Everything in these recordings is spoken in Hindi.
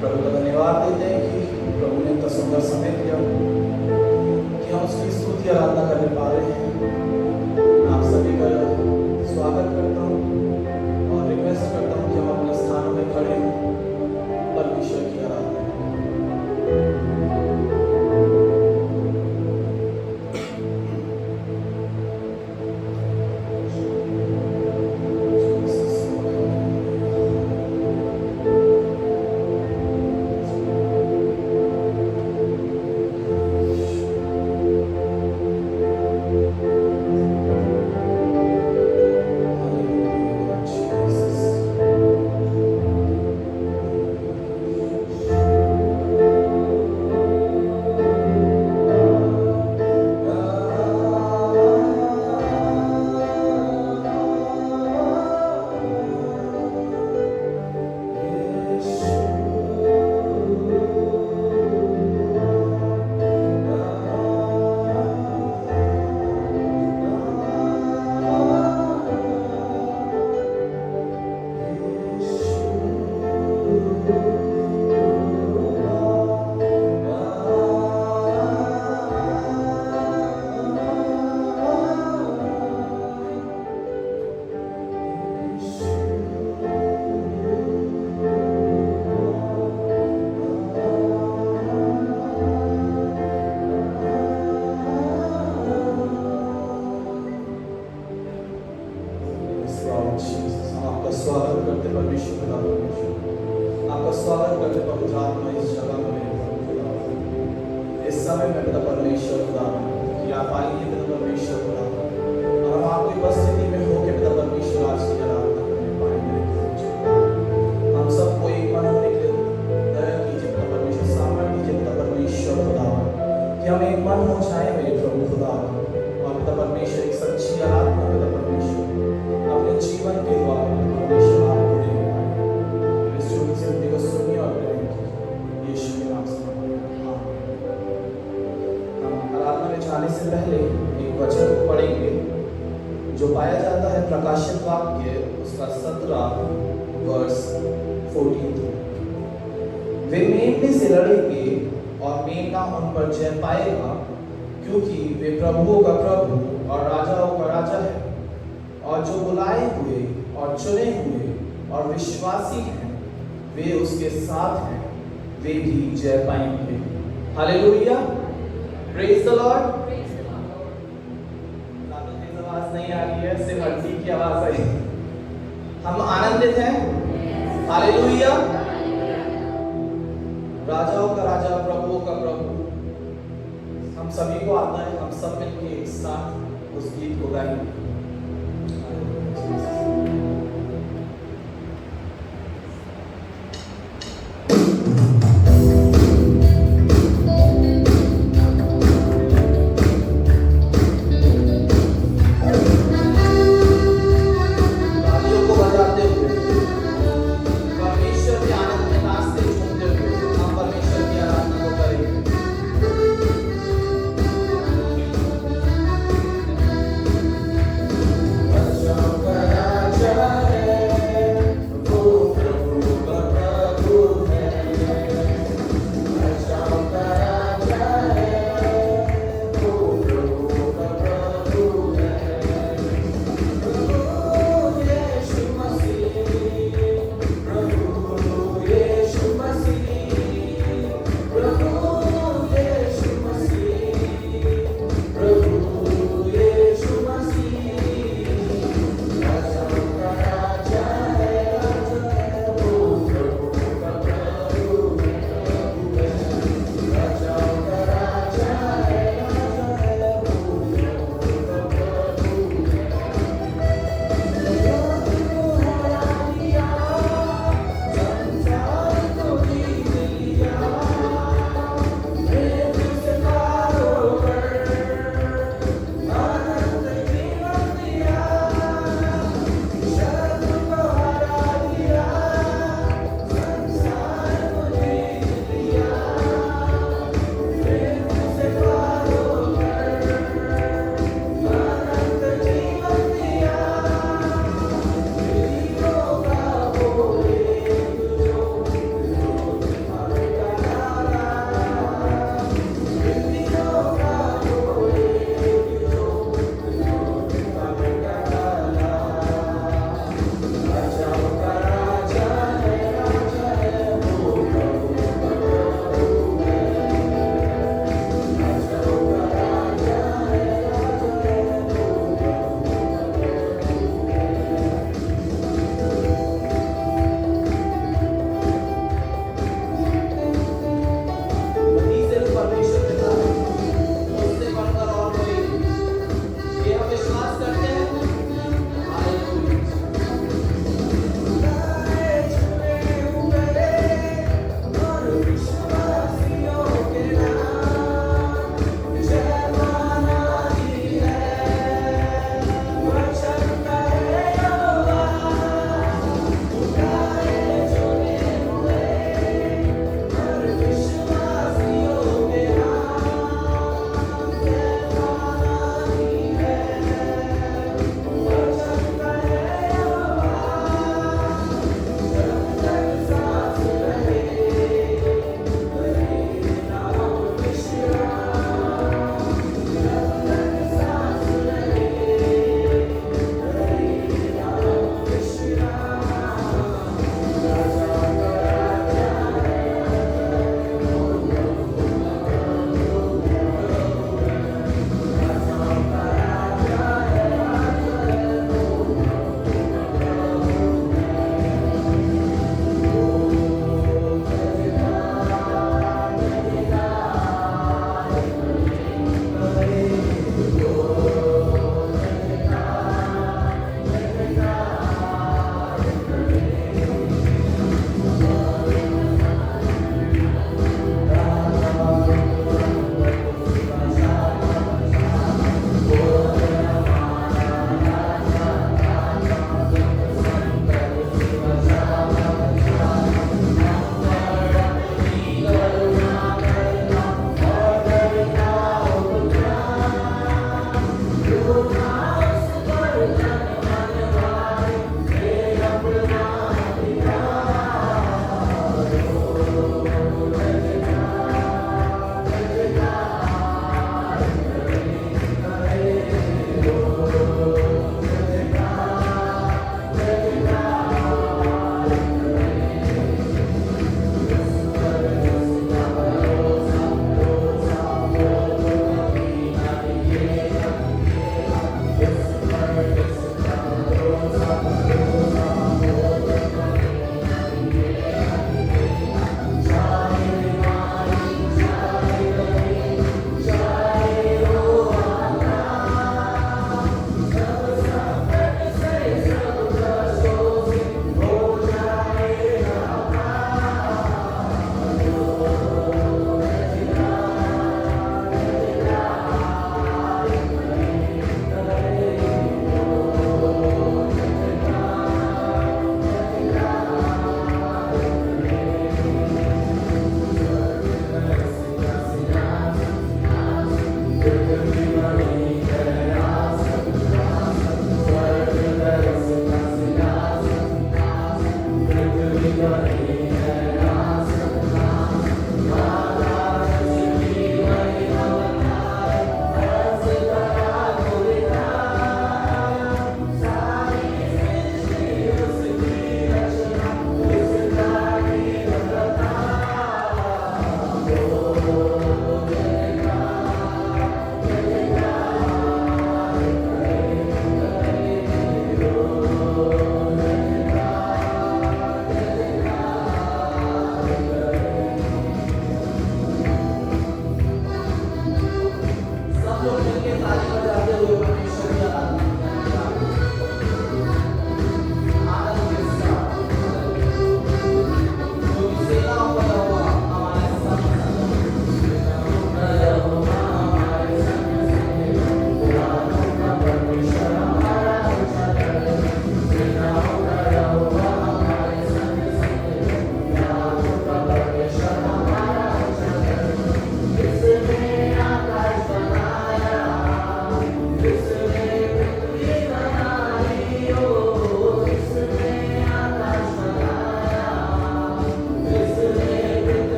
प्रभु का धन्यवाद देते हैं कि प्रभु ने इतना सुंदर समय दिया कि हम उसकी स्तुति आराधना करने पा रहे हैं। आप सभी का स्वागत करता हूँ और रिक्वेस्ट करता हूँ कि हम अपने स्थानों में खड़े हों परमेश्वर की आराधना करें।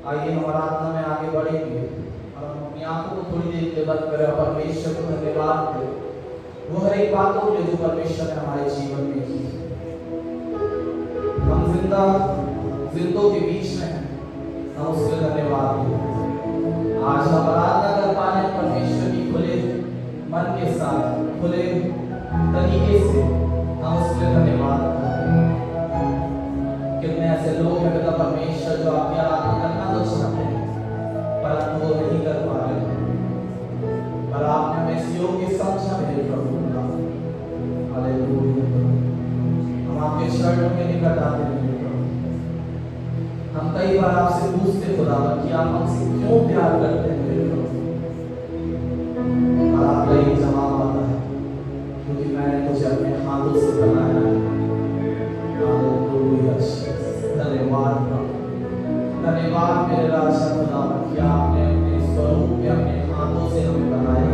आइए हम आराधना में आगे बढ़ेंगे और हम अपनी आंखों को थोड़ी देर के लिए बंद करें और परमेश्वर को धन्यवाद दें वो हर एक बातों के लिए जो परमेश्वर ने हमारे जीवन में की। हम जिंदों के बीच में हैं, हम उसके धन्यवाद दें। आज हम आराधना कर पाए परमेश्वर की खुले मन के साथ, खुले तरीके से हम उसके धन्यवाद करें। कितने ऐसे लोग हैं पिता परमेश्वर जो आपकी आराधना करना तो चाहते हैं परंतु वो नहीं कर पा रहे हैं, पर आपने हमें इस योग्य समझा मेरे प्रभु। हालेलुया। हम आपके चरणों के निकट आते हैं मेरे प्रभु। हम कई बार आपसे पूछते खुदावन कि आप हमसे क्यों प्यार करते हैं मेरे प्रभु, और आपका ये जवाब आता है क्योंकि मैंने तुझे अपने हाथों से बनाया है। धन्यवाद धन्यवाद मेरे राजा खुदावन कि आपने अपने स्वरूप में अपने हाथों से हमें बनाया।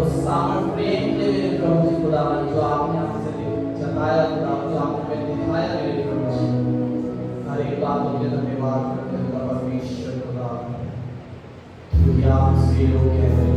उस सामर्थ प्रेम के मेरे प्रभु जी खुदावन जो आपने हमसे जताया खुदावन, जो आपने हमें दिखाया मेरे प्रभु जी, हर एक बातों के धन्यवाद करते हैं परमेश्वर खुदावन क्योंकि आप उसके योग्य हैं।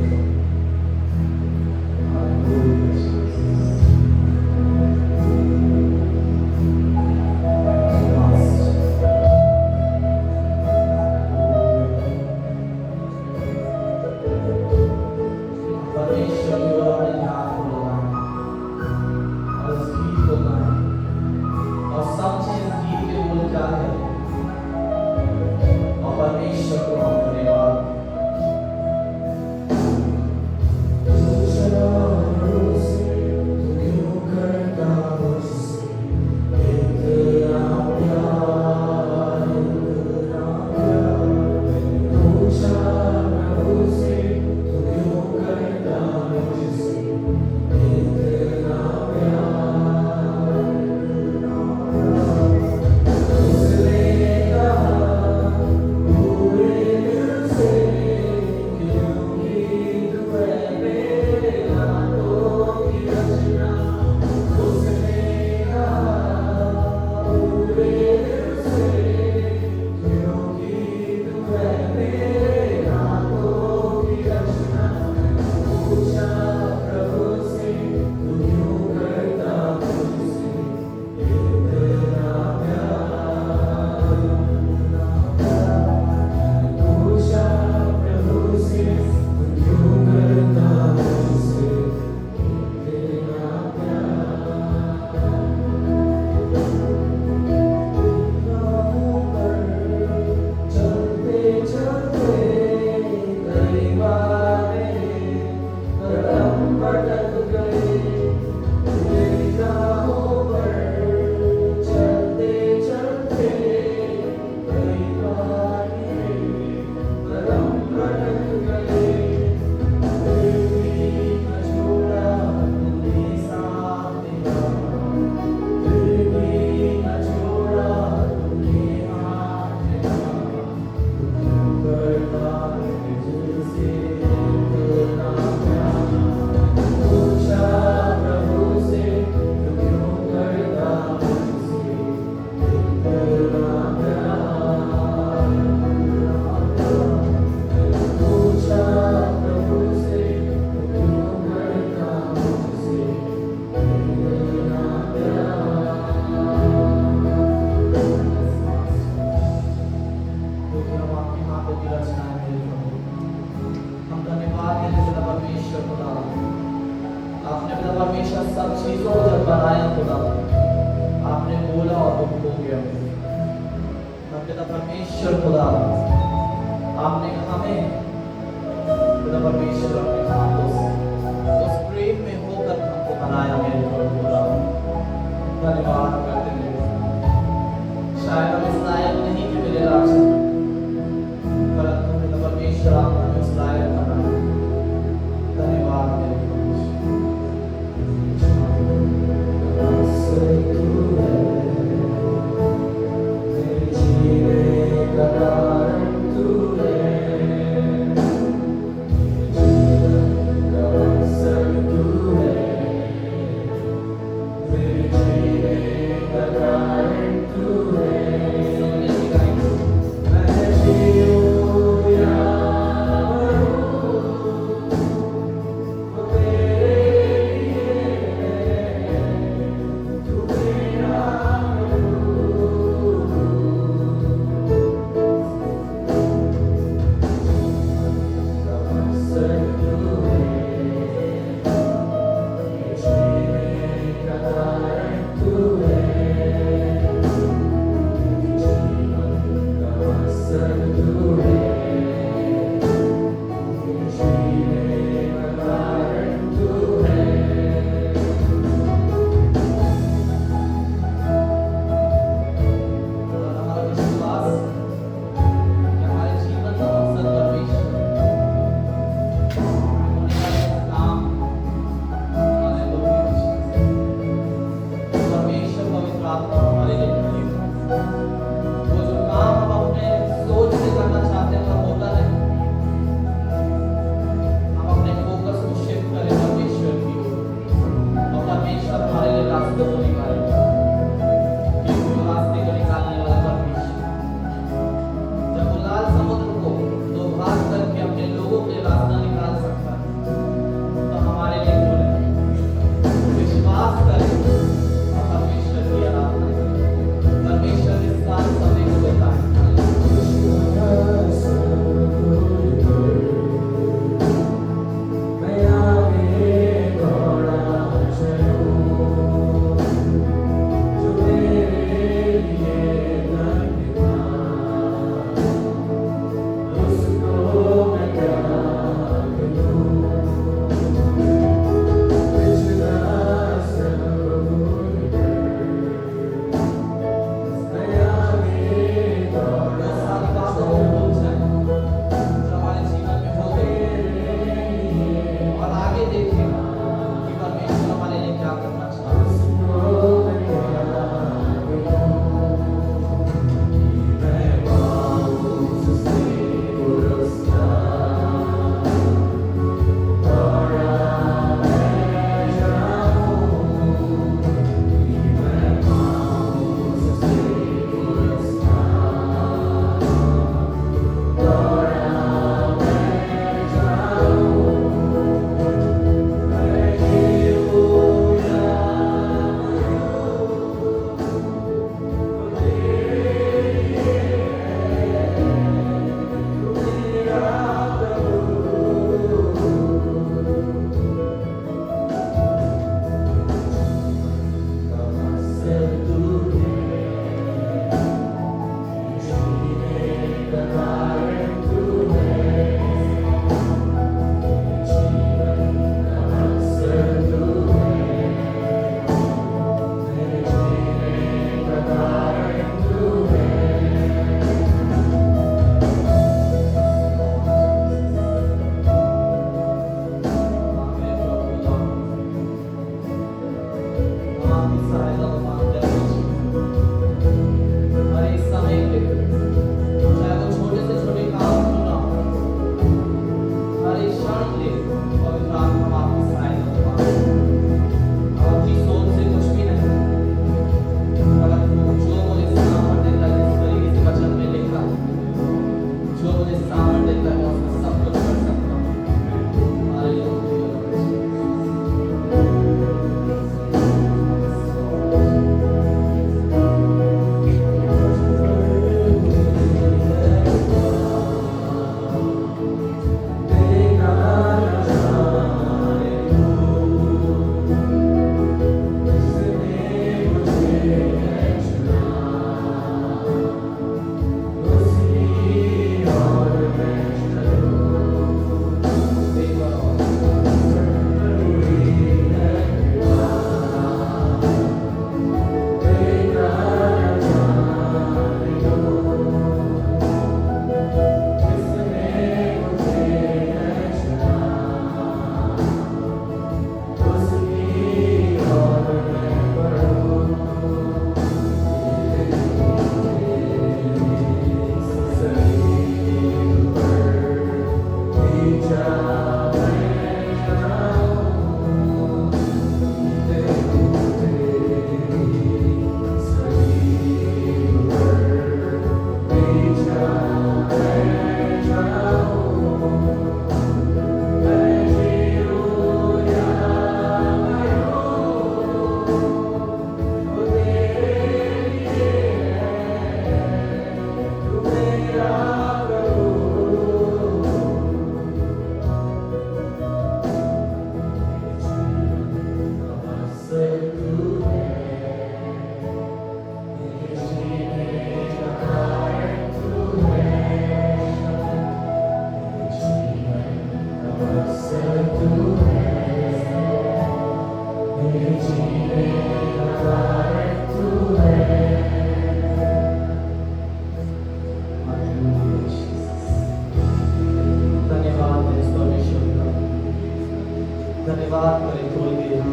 धन्यवाद करे थोड़ी देर।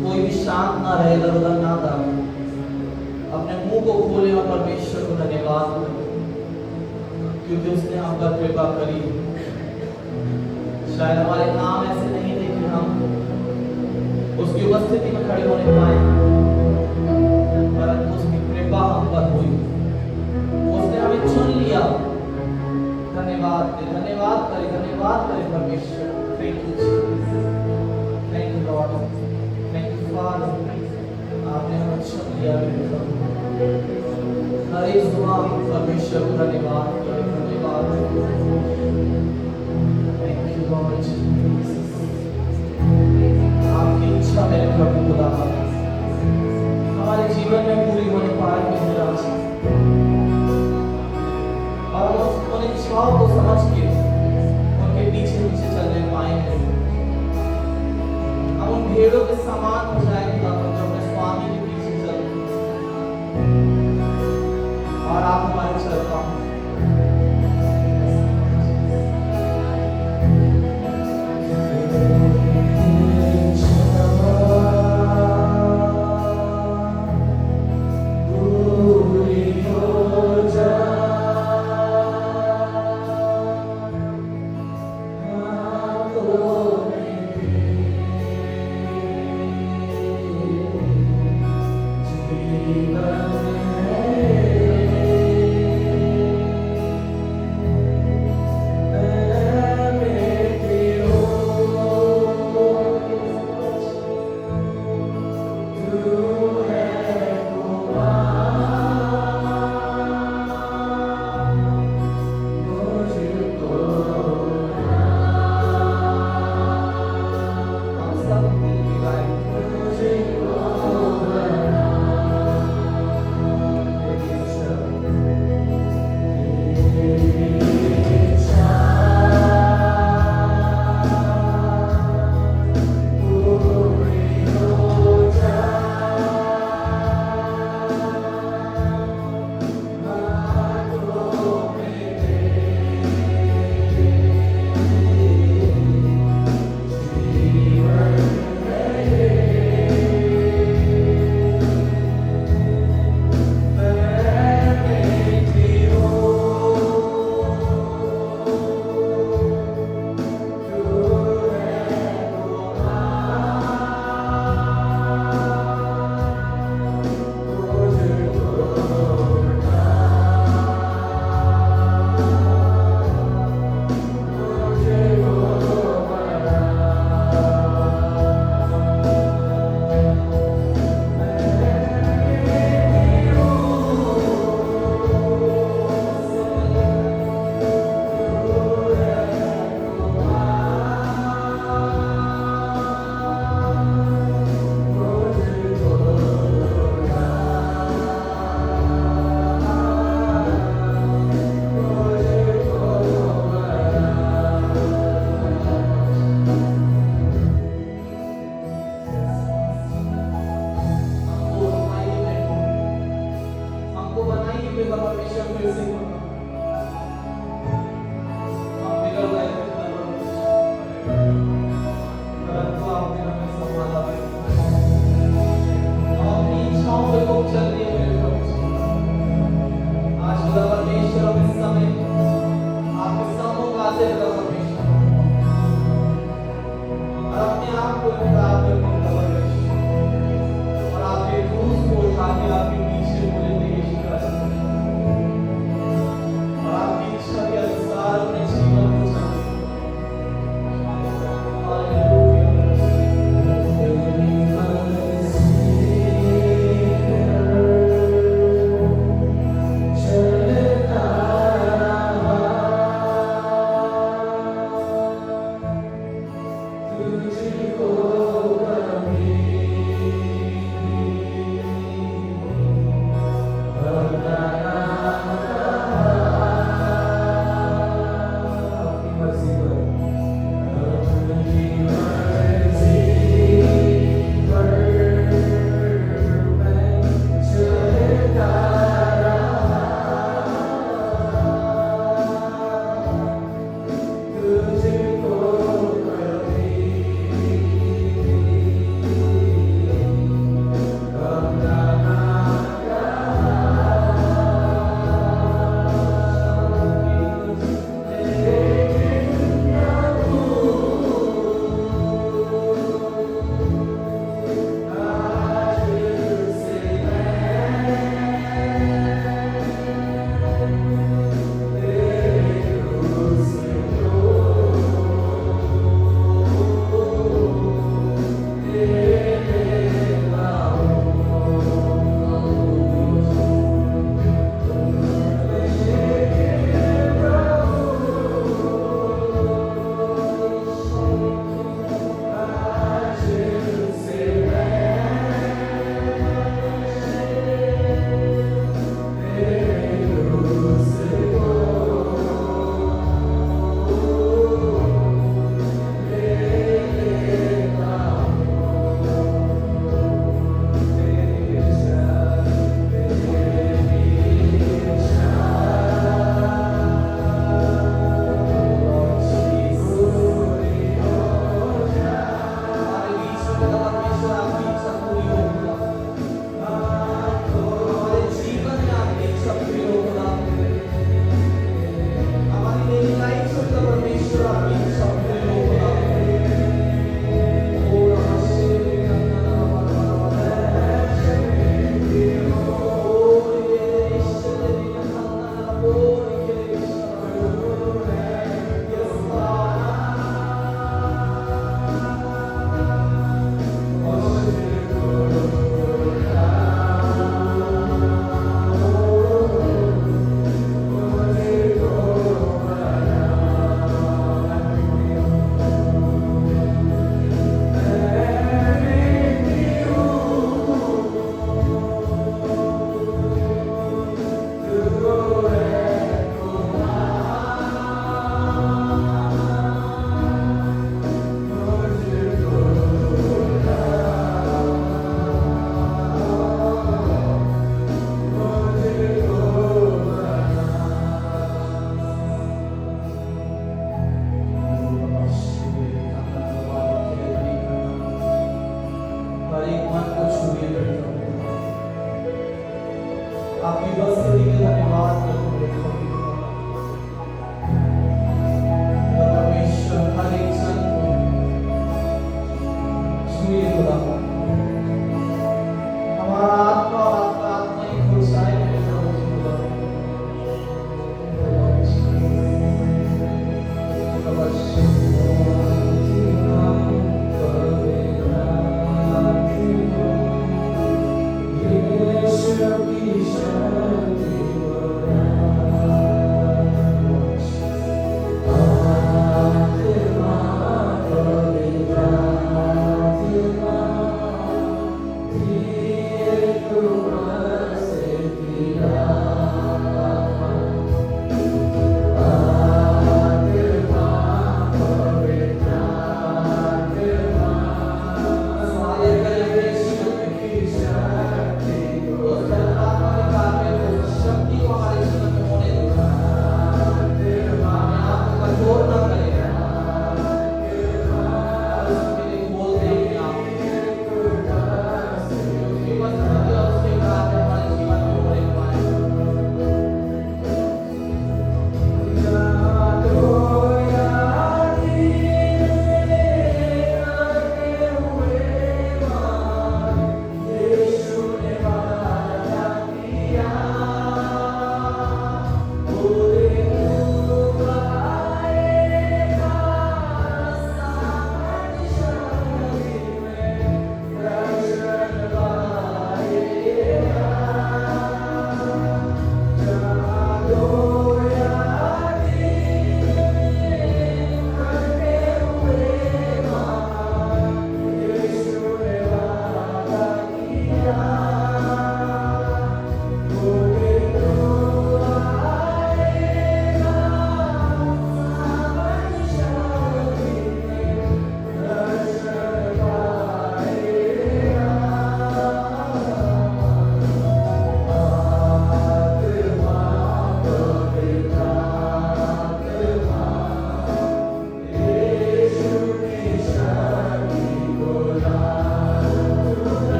कोई भी शांत ना रहे, इधर उधर ना दागे, अपने मुंह को खोले और परमेश्वर को धन्यवाद करें, क्योंकि उसने हम पर कृपा करी। शायद हमारे काम ऐसे नहीं थे कि हम उसकी उपस्थिति में खड़े होने पाए, परंतु उसकी कृपा हम पर हुई। उसने हमें चुन लिया। धन्यवाद करें, धन्यवाद करें परमेश्वर। Thank you Jesus, thank you Lord, thank you father. आपने हमें चुन लिया। हर एक दुआ परमेश्वर को धन्यवाद करें, धन्यवाद। Thank you Lord Jesus. आपकी इच्छा मेरे प्रभु खुदा हमारे जीवन में पूरी होने पाए और उन इच्छाओं को समझ के उनके पीछे पीछे चलने पाएंगे। हम उन भेड़ों के समान हो जाएंगे जो अपने स्वामी के पीछे चलते और आप हमारे चलता हूँ।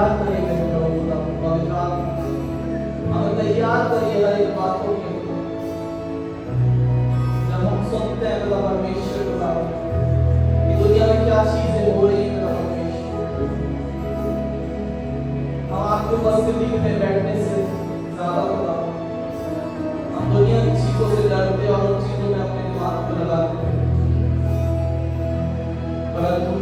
तैयार करिए मेरे प्रभु खुदा, पवित्र आत्मा हमें तैयार करिए हर एक बातों के लिए। जब हम सुनते हैं खुदा परमेश्वर खुदा कि दुनिया में क्या चीजें हो रही है खुदा परमेश्वर, हम आपकी उपस्थिति में बैठने से ज्यादा खुदा हम दुनिया की चीजों से डरते और उन चीजों में अपने दिमाग को लगाते हैं। परंतु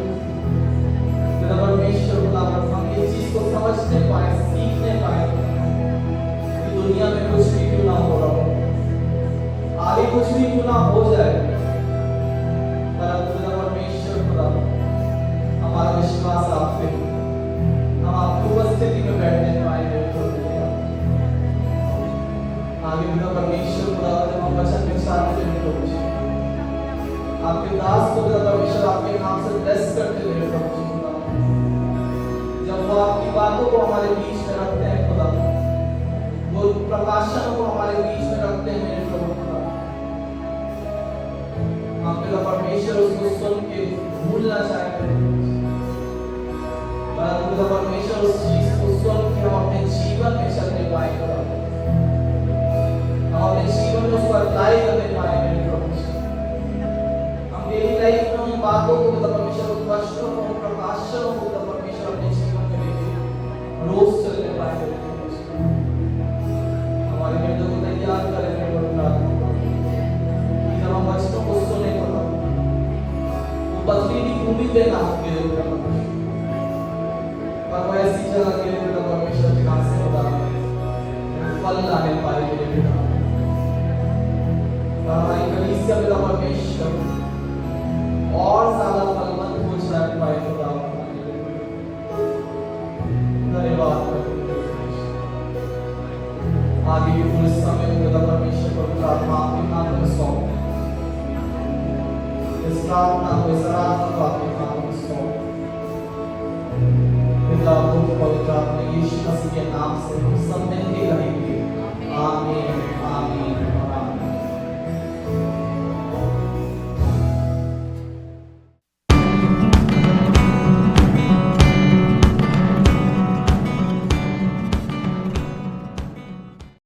खुदा परमेश्वर खुदा हम इस चीज को समझने पाए, सीखने पाए कि दुनिया में कुछ भी क्यों ना हो रहा हो, आगे कुछ भी क्यों ना हो जाए, परंतु खुदा परमेश्वर खुदा हमारा विश्वास आप पे, हम आपकी उपस्थिति में बैठने पाएंगे। आगे खुदा परमेश्वर खुदा जब हम वचन विचारते हैं तो आपके दास को खुदा परमेश्वर आपके नाम से ब्लेस करते हुए प्रभु खुदा, जब वो आपकी बातों को हमारे बीच में रखते हैं खुदा, वो प्रकाशन को हमारे बीच में रखते हैं मेरे प्रभु खुदा, हम खुदा परमेश्वर उसको सुन के भूलना चाहेंगे, परंतु खुदा परमेश्वर उस चीज को सुन के हम अपने जीवन में चलने पाएंगे, हम अपने जीवन में उसको अप्लाई करने पाएंगे मेरे प्रभु। हम डेली लाइफ में उन बातों को खुदा परमेश्वर, उन वचनों को, उन प्रकाशनों को खुदा परमेश्वर अपने जीवन में लेके रोज चलने पाएंगे। हमारे हृदय को तैयार करेंगे कि जब हम वचनों को सुने खुदा, वो पथरीली भूमि पे ना गिरे खुदा परमेश्वर, पर वो ऐसी जगह गिरे खुदा परमेश्वर जहाँ से खुदा फल लाने पाए मेरे पिता, और हमारी कलीसिया खुदा परमेश्वर और ज्यादा फलवंत हो जाए पाए खुदा। धन्यवाद आगे भी पूरे समय खुदा परमेश्वर पवित्र आत्मा आपके हाथ में सौंप, इस प्रार्थना को, इस आराधना को आपके हाथ में सौंप। पिता पुत्र पवित्र आत्मा यीशु